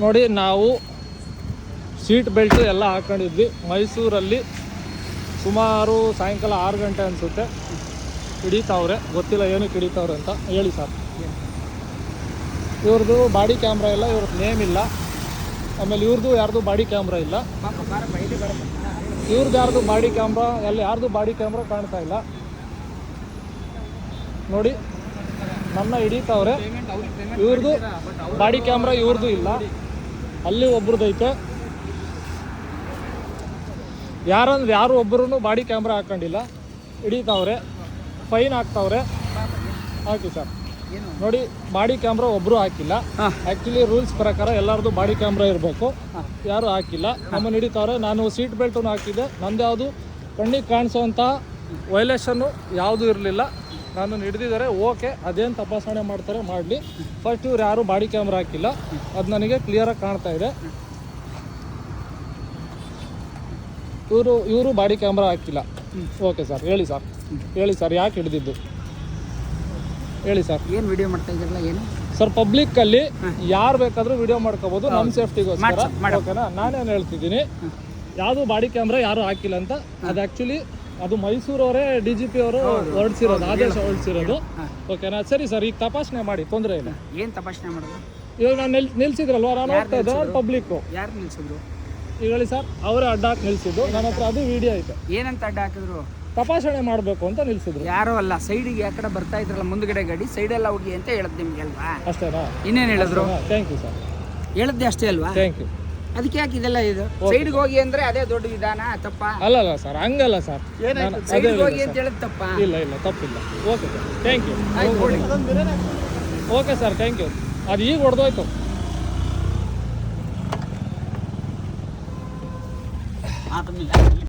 ನೋಡಿ ನಾವು seat belt ಎಲ್ಲ ಹಾಕೊಂಡಿದ್ವಿ ಮೈಸೂರಲ್ಲಿ ಸುಮಾರು ಸಾಯಂಕಾಲ 6 ಗಂಟೆ ಅನಿಸುತ್ತೆ. ಹಿಡಿತಾವ್ರೆ, ಗೊತ್ತಿಲ್ಲ ಏನಕ್ಕೆ ಹಿಡಿತಾವ್ರೆ ಅಂತ. ಹೇಳಿ ಸರ್. ಇವ್ರದ್ದು ಬಾಡಿ ಕ್ಯಾಮ್ರಾ ಇಲ್ಲ, ಇವ್ರದ್ದು ನೇಮ್ ಇಲ್ಲ. ಆಮೇಲೆ ಇವ್ರದ್ದು ಯಾರ್ದು ಬಾಡಿ ಕ್ಯಾಮ್ರಾ ಇಲ್ಲ. ಇವ್ರದ್ದು ಯಾರ್ದು ಬಾಡಿ ಕ್ಯಾಮ್ರಾ ಅಲ್ಲಿ ಯಾರ್ದು ಬಾಡಿ ಕ್ಯಾಮ್ರಾ ಕಾಣ್ತಾ ಇಲ್ಲ. ನೋಡಿ ನನ್ನ ಹಿಡಿತಾವ್ರೆ. ಇವ್ರದ್ದು ಬಾಡಿ ಕ್ಯಾಮ್ರಾ ಇವ್ರದ್ದು ಇಲ್ಲ, ಅಲ್ಲಿ ಒಬ್ರದ್ದು ಐತೆ. ಯಾರು ಒಬ್ಬರೂ ಬಾಡಿ ಕ್ಯಾಮ್ರಾ ಹಾಕೊಂಡಿಲ್ಲ, ಹಿಡಿತಾವ್ರೆ, ಫೈನ್ ಹಾಕ್ತಾವ್ರೆ. ಹಾಕಿ ಸರ್. ನೋಡಿ ಬಾಡಿ ಕ್ಯಾಮ್ರಾ ಒಬ್ಬರು ಹಾಕಿಲ್ಲ. ಆ್ಯಕ್ಚುಲಿ ರೂಲ್ಸ್ ಪ್ರಕಾರ ಎಲ್ಲರದು ಬಾಡಿ ಕ್ಯಾಮ್ರಾ ಇರಬೇಕು, ಯಾರು ಹಾಕಿಲ್ಲ. ನಮ್ಮನ್ನು ಹಿಡಿತಾವ್ರೆ. ನಾನು ಸೀಟ್ ಬೆಲ್ಟನ್ನು ಹಾಕಿದ್ದೆ, ನಂದು ಯಾವುದು ಕಣ್ಣಿಗೆ ಕಾಣಿಸೋವಂಥ ವೈಲೇಷನ್ನು ಯಾವುದೂ ಇರಲಿಲ್ಲ. ನಾನು ಹಿಡಿದಿದ್ದಾರೆ. ಓಕೆ, ಅದೇನು ತಪಾಸಣೆ ಮಾಡ್ತಾರೆ ಮಾಡಲಿ. ಫಸ್ಟ್ ಇವ್ರು ಯಾರು ಬಾಡಿ ಕ್ಯಾಮ್ರಾ ಹಾಕಿಲ್ಲ, ಅದು ನನಗೆ ಕ್ಲಿಯರಾಗಿ ಕಾಣ್ತಾ ಇದೆ. ಇವರು ಬಾಡಿ ಕ್ಯಾಮ್ರಾ ಹಾಕಿಲ್ಲ. ಓಕೆ ಸರ್, ಹೇಳಿ ಸರ್. ಹೇಳಿ ಸರ್, ಯಾಕೆ ಹಿಡಿದಿದ್ದು ಹೇಳಿ ಸರ್. ಏನು ವಿಡಿಯೋ ಮಾಡ್ತಾ ಇದ್ದೀರಲ್ಲ ಏನು ಸರ್? ಪಬ್ಲಿಕ್ಕಲ್ಲಿ ಯಾರು ಬೇಕಾದರೂ ವಿಡಿಯೋ ಮಾಡ್ಕೋಬೋದು, ನಮ್ಮ ಸೇಫ್ಟಿಗೋಸ್ಕರ. ಓಕೆನಾ? ನಾನೇನು ಹೇಳ್ತಿದ್ದೀನಿ, ಯಾವುದು ಬಾಡಿ ಕ್ಯಾಮ್ರಾ ಯಾರು ಹಾಕಿಲ್ಲ ಅಂತ. ಅದು ಆ್ಯಕ್ಚುಲಿ ಅದು ಮೈಸೂರವರೇ DGP ಅವರು ಹೊರಡಿಸಿರೋದು, ಆದೇಶ ಹೊರಡಿಸಿರೋದು. ಓಕೆನಾ? ಸರಿ ಸರ್, ಈಗ ತಪಾಸಣೆ ಮಾಡಿ, ತೊಂದರೆ ಇಲ್ಲ. ಏನು ತಪಾಸಣೆ ಮಾಡೋದು? ಇವಾಗ ನಾನು ನಿಲ್ಸಿದ್ರಲ್ವ, ನಾನು ಹೋಗ್ತಾ ಇದ್ದೆ, ಪಬ್ಲಿಕ್ಕು. ಯಾರು ನಿಲ್ಸಿದ್ರು? ಈಗ ಹೇಳಿ ಸರ್. ಅವರೇ ಅಡ್ಡ ಹಾಕಿ ನಿಲ್ಸಿದ್ದು, ನನ್ನ ಹತ್ರ ಅದು ವಿಡಿಯೋ ಐತೆ. ಏನಂತ ಅಡ್ಡ ಹಾಕಿದ್ರು? ತಪಾಸಣೆ ಮಾಡಬೇಕು ಅಂತ ನಿಲ್ಸಿದ್ರು. ಯಾರೋ ಅಲ್ಲ, ಸೈಡಿಗೆ ಆ ಕಡೆ ಬರ್ತಾ ಇದ್ರಲ್ಲ ಮುಂದ್ಗಡೆ ಗಾಡಿ, ಸೈಡೆಲ್ಲ ಹೋಗಿ ಅಂತ ಹೇಳದ್ ನಿಮ್ಗೆ ಅಲ್ವಾ? ಅಷ್ಟೇನಾ? ಇನ್ನೇನು ಹೇಳಿದ್ರು? Thank you sir. ಹೇಳದ್ದೆ ಅಷ್ಟೇ ಅಲ್ವಾ? Thank you. ಅದಕ್ಕೆ ಯಾಕೆ ಇದೆಲ್ಲ ಇದು ಸೈಡ್ಗೆ ಹೋಗಿ ಅಂದ್ರೆ ಅದೇ ದೊಡ್ಡ ವಿಧಾನ ತಪ್ಪ? ಅಲ್ಲ ಸರ್, ಹಂಗಲ್ಲ ಸರ್. ಸೈಡ್ಗೆ ಹೋಗಿ ಅಂತ ಹೇಳದ್ ತಪ್ಪ? ಇಲ್ಲ ತಪ್ಪಿಲ್ಲ. Okay sir, thank you. Okay sir, thank you. ಅದು ಈಗ ಹೊಡೆದೋಯ್ತು.